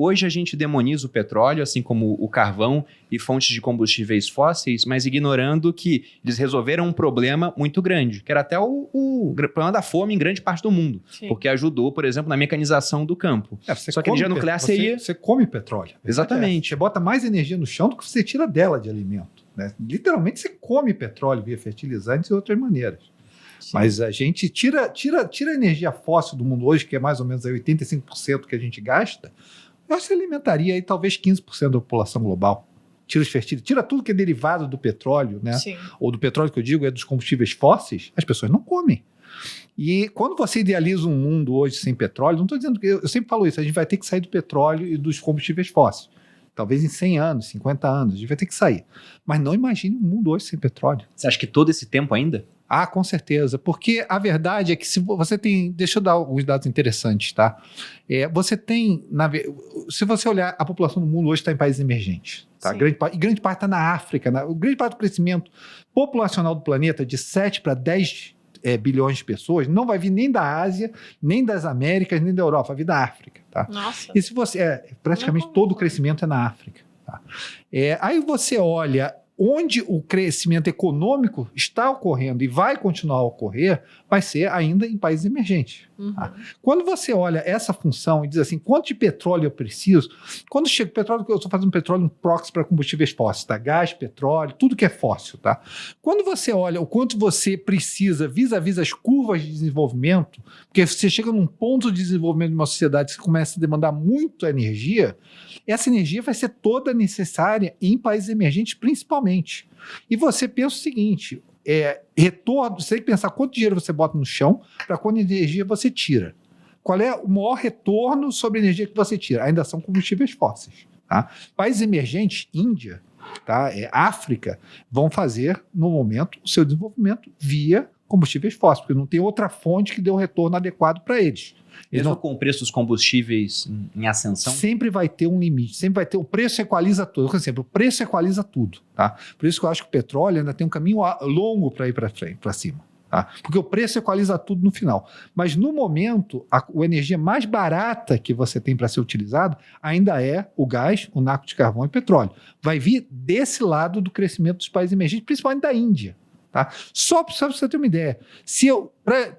hoje a gente demoniza o petróleo, assim como o carvão e fontes de combustíveis fósseis, mas ignorando que eles resolveram um problema muito grande, que era até o problema da fome em grande parte do mundo, porque ajudou, por exemplo, na mecanização do campo. Só que a energia nuclear você come petróleo. Exatamente. Você bota mais energia no chão do que você tira dela de alimento. Né? Literalmente você come petróleo via fertilizantes e outras maneiras. Sim. Mas a gente tira a energia fóssil do mundo hoje, que é mais ou menos aí 85% que a gente gasta, eu acho que alimentaria aí talvez 15% da população global. Tira tudo que é derivado do petróleo, né? Sim. Ou do petróleo que eu digo é dos combustíveis fósseis, as pessoas não comem. E quando você idealiza um mundo hoje sem petróleo, não estou dizendo que eu sempre falo isso, a gente vai ter que sair do petróleo e dos combustíveis fósseis. Talvez em 100 anos, 50 anos, a gente vai ter que sair. Mas não imagine um mundo hoje sem petróleo. Você acha que todo esse tempo ainda? Ah, com certeza. Porque a verdade é que se você tem... Deixa eu dar alguns dados interessantes, tá? Você tem... Se você olhar, a população do mundo hoje está em países emergentes. Tá? Grande parte está na África. Grande parte do crescimento populacional do planeta, de 7 para 10 bilhões de pessoas, não vai vir nem da Ásia, nem das Américas, nem da Europa, vai vir da África. Tá? Nossa. E se você... praticamente todo o crescimento é na África. Tá? Aí você olha onde o crescimento econômico está ocorrendo e vai continuar a ocorrer, vai ser ainda em países emergentes. Uhum. Tá? Quando você olha essa função e diz assim, quanto de petróleo eu preciso? Quando chega o petróleo, eu estou fazendo petróleo um proxy para combustíveis fósseis, tá? Gás, petróleo, tudo que é fóssil. Tá? Quando você olha o quanto você precisa vis-à-vis as curvas de desenvolvimento, porque você chega num ponto de desenvolvimento de uma sociedade que começa a demandar muito energia, essa energia vai ser toda necessária em países emergentes, principalmente. E você pensa o seguinte, retorno, você tem que pensar quanto dinheiro você bota no chão para quanta energia você tira. Qual é o maior retorno sobre a energia que você tira? Ainda são combustíveis fósseis. Tá? Países emergentes, Índia, tá? África, vão fazer, no momento, o seu desenvolvimento via combustíveis fósseis, porque não tem outra fonte que dê um retorno adequado para eles. Mesmo com o preço dos combustíveis em ascensão? Sempre vai ter um limite, sempre vai ter. O preço equaliza tudo. Por exemplo, o preço equaliza tudo. Tá? Por isso que eu acho que o petróleo ainda tem um caminho longo para ir para cima. Tá? Porque o preço equaliza tudo no final. Mas no momento, a energia mais barata que você tem para ser utilizada ainda é o gás, o naco de carvão e petróleo. Vai vir desse lado do crescimento dos países emergentes, principalmente da Índia. Tá? Só para você ter uma ideia,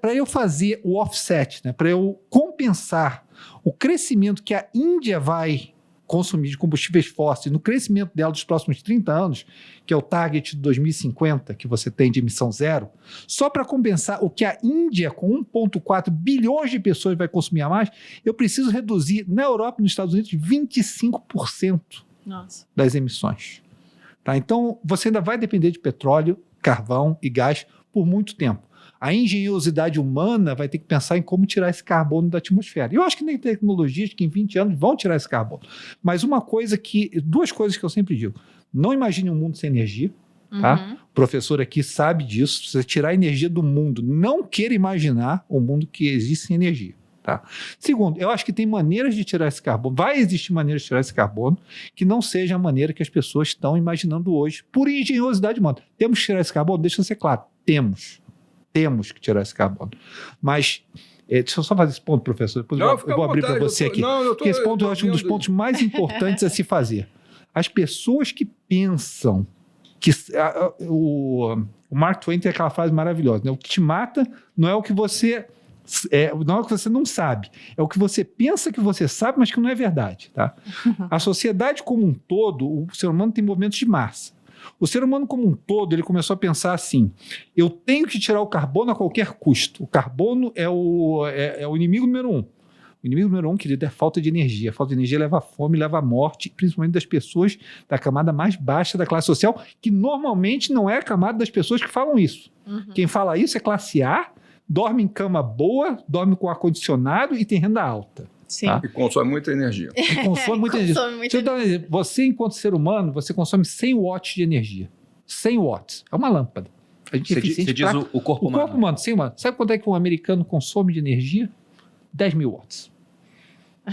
para eu fazer o offset, né, para eu compensar o crescimento que a Índia vai consumir de combustíveis fósseis no crescimento dela dos próximos 30 anos, que é o target de 2050 que você tem de emissão zero, só para compensar o que a Índia, com 1,4 bilhões de pessoas, vai consumir a mais, eu preciso reduzir na Europa e nos Estados Unidos 25% das emissões. Tá? Então, você ainda vai depender de petróleo, carvão e gás por muito tempo. A engenhosidade humana vai ter que pensar em como tirar esse carbono da atmosfera. Eu acho que tem tecnologias que em 20 anos vão tirar esse carbono. Mas duas coisas que eu sempre digo. Não imagine um mundo sem energia. Tá? O professor aqui sabe disso. Se você tirar a energia do mundo, não queira imaginar um mundo que existe sem energia. Tá? Segundo, eu acho que tem maneiras de tirar esse carbono, vai existir maneiras de tirar esse carbono que não seja a maneira que as pessoas estão imaginando hoje, por engenhosidade humana. Temos que tirar esse carbono? Deixa eu ser claro, temos que tirar esse carbono. Mas, deixa eu só fazer esse ponto, professor, depois eu vou abrir para você aqui, porque esse ponto eu acho um dos pontos mais importantes a se fazer. As pessoas que pensam que... O Mark Twain tem aquela frase maravilhosa, né? O que te mata não é o que você... não é o que você não sabe, é o que você pensa que você sabe, mas que não é verdade. Tá? A sociedade como um todo, o ser humano tem movimentos de massa. O ser humano como um todo, ele começou a pensar assim, eu tenho que tirar o carbono a qualquer custo. O carbono é o inimigo número 1. O inimigo número 1, querido, é a falta de energia. A falta de energia leva à fome, leva à morte, principalmente das pessoas da camada mais baixa da classe social, que normalmente não é a camada das pessoas que falam isso. Quem fala isso é classe A, dorme em cama boa, dorme com ar-condicionado e tem renda alta. Sim. Tá? E consome muita energia. Você, enquanto ser humano, você consome 100 watts de energia. 100 watts. É uma lâmpada. Você diz o corpo humano. O corpo humano, 100 watts. Sabe quanto é que um americano consome de energia? 10 mil watts.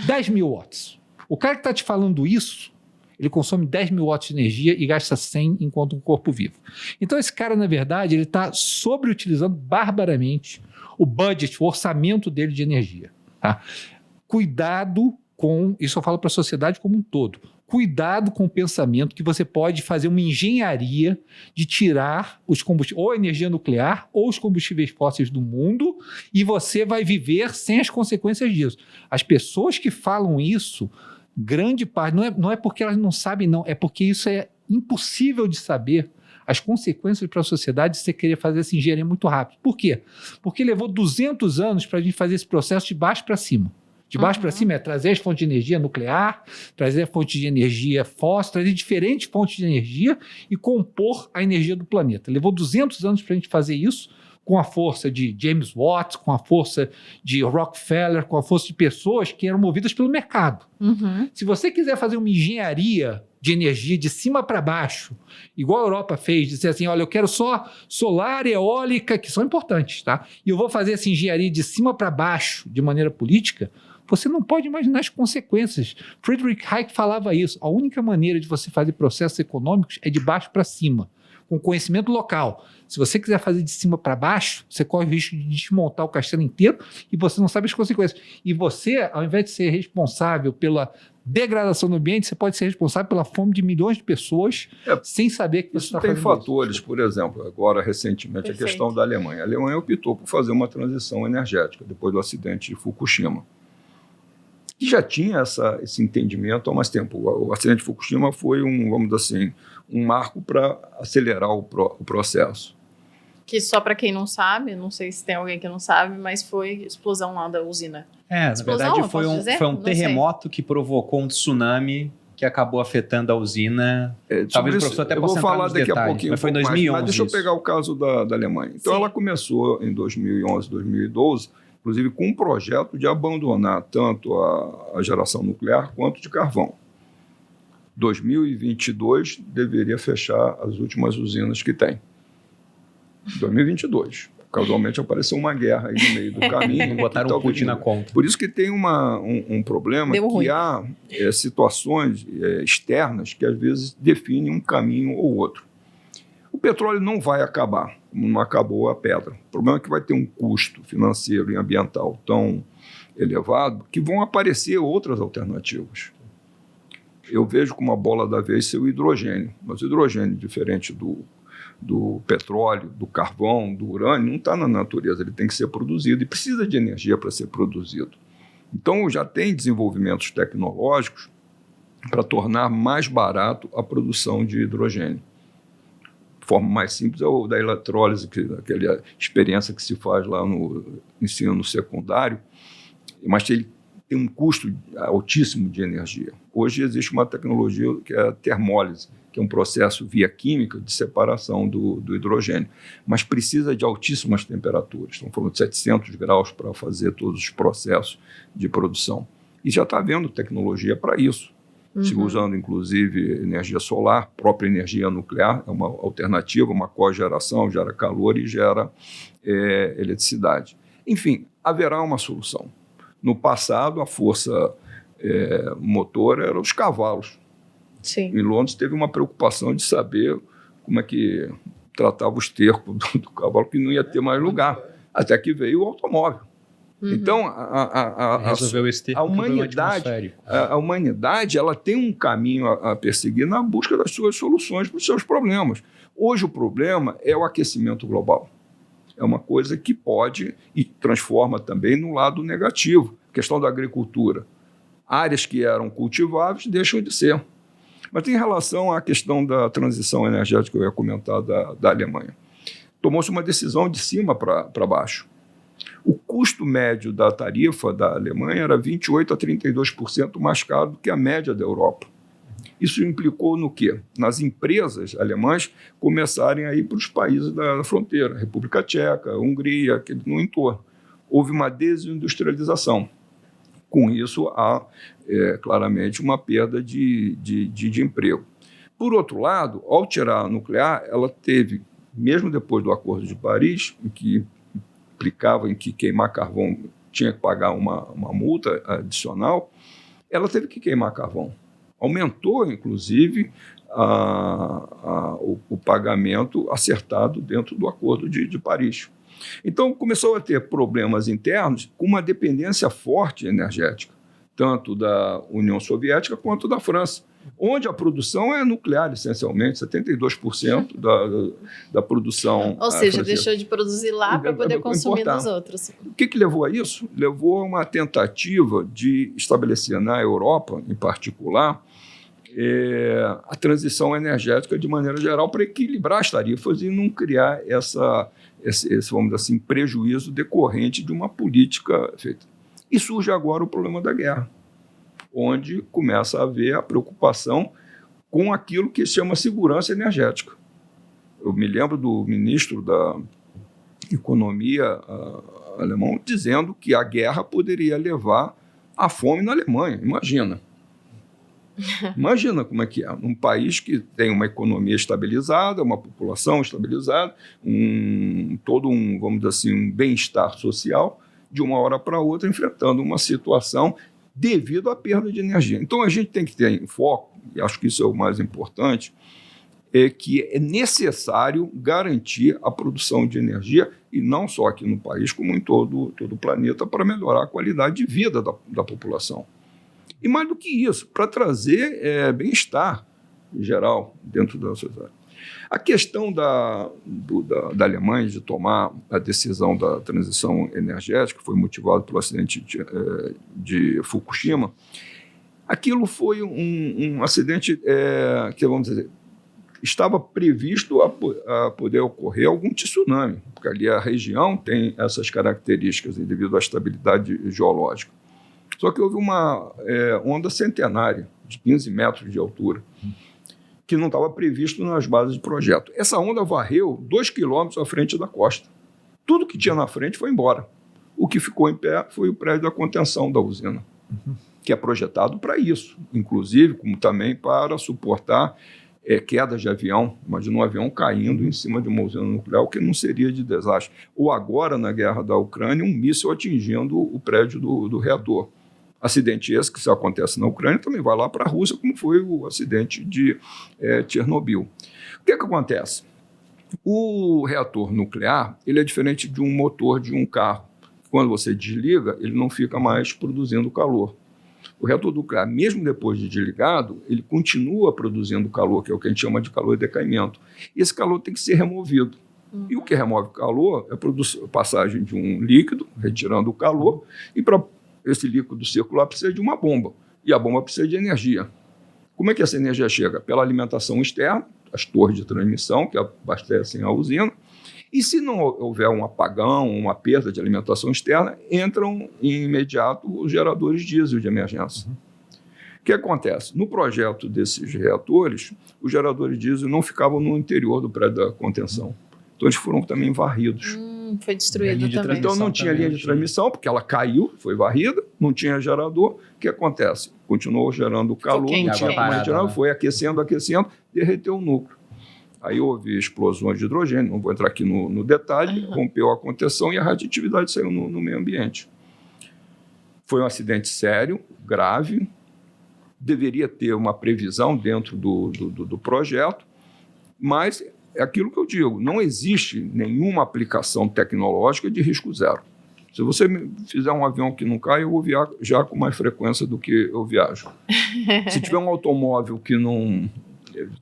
10 mil watts. O cara que está te falando isso, ele consome 10 mil watts de energia e gasta 100 enquanto um corpo vivo. Então esse cara, na verdade, ele está sobreutilizando barbaramente o budget, o orçamento dele de energia. Tá? Cuidado isso eu falo para a sociedade como um todo, cuidado com o pensamento que você pode fazer uma engenharia de tirar os combustíveis, ou a energia nuclear, ou os combustíveis fósseis do mundo, e você vai viver sem as consequências disso. As pessoas que falam isso, grande parte, não é porque elas não sabem, não, é porque isso é impossível de saber as consequências para a sociedade se você querer fazer essa engenharia muito rápido. Por quê? Porque levou 200 anos para a gente fazer esse processo de baixo para cima. De baixo para cima é trazer as fontes de energia nuclear, trazer a fonte de energia fóssil, trazer diferentes fontes de energia e compor a energia do planeta. Levou 200 anos para a gente fazer isso com a força de James Watt, com a força de Rockefeller, com a força de pessoas que eram movidas pelo mercado. Se você quiser fazer uma engenharia de energia de cima para baixo, igual a Europa fez, dizer assim, olha, eu quero só solar e eólica, que são importantes, tá? E eu vou fazer essa engenharia de cima para baixo, de maneira política, você não pode imaginar as consequências. Friedrich Hayek falava isso. A única maneira de você fazer processos econômicos é de baixo para cima, com conhecimento local. Se você quiser fazer de cima para baixo, você corre o risco de desmontar o castelo inteiro e você não sabe as consequências. E você, ao invés de ser responsável pela degradação do ambiente, você pode ser responsável pela fome de milhões de pessoas sem saber que você está fazendo isso. Tem fatores, por exemplo, agora recentemente, Perfeito. A questão da Alemanha. A Alemanha optou por fazer uma transição energética depois do acidente de Fukushima. E já tinha esse entendimento há mais tempo. O acidente de Fukushima foi vamos dizer assim, um marco para acelerar o processo. Que só para quem não sabe, não sei se tem alguém que não sabe, mas foi explosão lá da usina. Na verdade foi um terremoto que provocou um tsunami que acabou afetando a usina. Talvez o professor até possa entrar nos detalhes, a pouquinho, mas foi em 2011. Mas deixa eu pegar o caso da Alemanha. Então, ela começou em 2011, 2012, inclusive com um projeto de abandonar tanto a geração nuclear quanto de carvão. 2022 deveria fechar as últimas usinas que tem. 2022. Casualmente apareceu uma guerra aí no meio do caminho. Botaram o Putin na conta. Por isso que tem um problema há situações externas que às vezes definem um caminho ou outro. O petróleo não vai acabar, como não acabou a pedra. O problema é que vai ter um custo financeiro e ambiental tão elevado que vão aparecer outras alternativas. Eu vejo como a bola da vez ser o hidrogênio, mas o hidrogênio, diferente do petróleo, do carvão, do urânio, não está na natureza, ele tem que ser produzido e precisa de energia para ser produzido. Então, já tem desenvolvimentos tecnológicos para tornar mais barato a produção de hidrogênio. A forma mais simples é o da eletrólise, aquela experiência que se faz lá no ensino secundário, mas ele tem um custo altíssimo de energia. Hoje existe uma tecnologia que é a termólise, que é um processo via química de separação do hidrogênio, mas precisa de altíssimas temperaturas. Estamos falando de 700 graus para fazer todos os processos de produção. E já está havendo tecnologia para isso. Se usando, inclusive, energia solar, própria energia nuclear, é uma alternativa, uma cogeração, gera calor e gera eletricidade. Enfim, haverá uma solução. No passado, a força motora eram os cavalos. Sim. Em Londres teve uma preocupação de saber como é que tratava o esterco do cavalo, que não ia ter mais lugar, até que veio o automóvel. Então, a humanidade ela tem um caminho a perseguir na busca das suas soluções para os seus problemas. Hoje o problema é o aquecimento global. É uma coisa que pode e transforma também no lado negativo. A questão da agricultura. Áreas que eram cultiváveis deixam de ser. Mas em relação à questão da transição energética, eu ia comentar da Alemanha. Tomou-se uma decisão de cima para baixo. O custo médio da tarifa da Alemanha era 28% a 32% mais caro do que a média da Europa. Isso implicou no quê? Nas empresas alemãs começarem a ir para os países da fronteira, República Tcheca, Hungria, no entorno. Houve uma desindustrialização. Com isso, há claramente uma perda de emprego. Por outro lado, ao tirar a nuclear, ela teve, mesmo depois do Acordo de Paris, em que implicava em que queimar carvão tinha que pagar uma multa adicional, ela teve que queimar carvão. Aumentou, inclusive, o pagamento acertado dentro do Acordo de Paris. Então, começou a ter problemas internos com uma dependência forte energética, tanto da União Soviética quanto da França, onde a produção é nuclear, essencialmente, 72% da produção. Ou seja, deixou de produzir lá para poder consumir nos outros. O que levou a isso? Levou a uma tentativa de estabelecer na Europa, em particular, a transição energética de maneira geral para equilibrar as tarifas e não criar esse, vamos dizer assim, prejuízo decorrente de uma política feita. E surge agora o problema da guerra, onde começa a haver a preocupação com aquilo que se chama segurança energética. Eu me lembro do ministro da Economia alemão dizendo que a guerra poderia levar à fome na Alemanha. Imagina como é que é. Num país que tem uma economia estabilizada, uma população estabilizada, vamos dizer assim, um bem-estar social, de uma hora para outra enfrentando uma situação devido à perda de energia. Então, a gente tem que ter em foco, e acho que isso é o mais importante, que é necessário garantir a produção de energia, e não só aqui no país, como em todo o planeta, para melhorar a qualidade de vida da população. E mais do que isso, para trazer bem-estar em geral dentro da sociedade. A questão da Alemanha de tomar a decisão da transição energética foi motivado pelo acidente de Fukushima. Aquilo foi um acidente que, vamos dizer, estava previsto a poder ocorrer algum tsunami, porque ali a região tem essas características devido à estabilidade geológica. Só que houve uma onda centenária de 15 metros de altura, que não estava previsto nas bases de projeto. Essa onda varreu 2 quilômetros à frente da costa. Tudo que tinha na frente foi embora. O que ficou em pé foi o prédio da contenção da usina, que é projetado para isso, inclusive, como também para suportar quedas de avião. Imagina um avião caindo em cima de uma usina nuclear, o que não seria de desastre. Ou agora, na guerra da Ucrânia, um míssil atingindo o prédio do reator. Acidente esse que se acontece na Ucrânia também vai lá para a Rússia, como foi o acidente de Chernobyl. O que acontece? O reator nuclear ele é diferente de um motor de um carro. Quando você desliga, ele não fica mais produzindo calor. O reator nuclear, mesmo depois de desligado, ele continua produzindo calor, que é o que a gente chama de calor de decaimento. E esse calor tem que ser removido. E o que remove calor é a passagem de um líquido, retirando o calor, e para esse líquido circular precisa de uma bomba, e a bomba precisa de energia. Como é que essa energia chega? Pela alimentação externa, as torres de transmissão que abastecem a usina, e se não houver um apagão, uma perda de alimentação externa, entram em imediato os geradores diesel de emergência. O que acontece? No projeto desses reatores, os geradores diesel não ficavam no interior do prédio da contenção. Então, eles foram também varridos. Foi destruído também. Então, não tinha linha de transmissão, porque ela caiu, foi varrida, não tinha gerador. O que acontece? Continuou gerando calor, não tinha mais gerador, foi aquecendo, derreteu o núcleo. Aí houve explosões de hidrogênio, não vou entrar aqui no detalhe, rompeu a contenção e a radioatividade saiu no meio ambiente. Foi um acidente sério, grave, deveria ter uma previsão dentro do projeto, mas é aquilo que eu digo, não existe nenhuma aplicação tecnológica de risco zero. Se você fizer um avião que não cai, eu vou viajar com mais frequência do que eu viajo. Se tiver um automóvel que não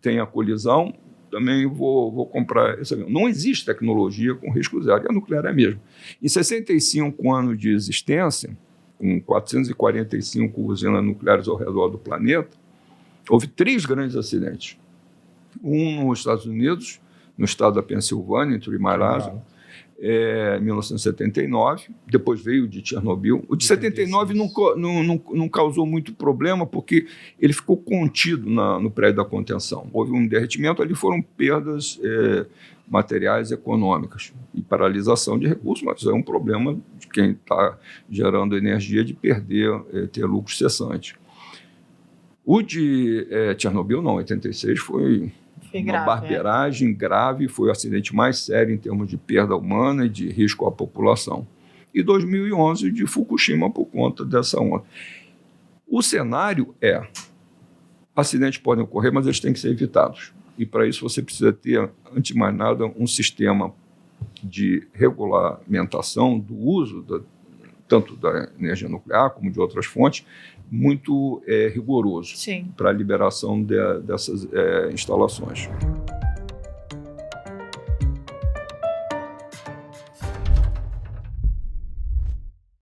tenha colisão, também vou comprar esse avião. Não existe tecnologia com risco zero, e a nuclear é mesmo. Em 65 anos de existência, com 445 usinas nucleares ao redor do planeta, houve 3 grandes acidentes. Um nos Estados Unidos, no estado da Pensilvânia, em Three Mile Island, em 1979. Depois veio o de Chernobyl. O de 79 não causou muito problema, porque ele ficou contido no prédio da contenção. Houve um derretimento, ali foram perdas materiais econômicas e paralisação de recursos, mas é um problema de quem está gerando energia de ter lucro cessante. O de Chernobyl, não, 86, foi uma barbeiragem grave, foi o acidente mais sério em termos de perda humana e de risco à população. E 2011 de Fukushima por conta dessa onda. O cenário acidentes podem ocorrer, mas eles têm que ser evitados. E para isso você precisa ter, antes de mais nada, um sistema de regulamentação do uso tanto da energia nuclear como de outras fontes, muito rigoroso para a liberação dessas instalações.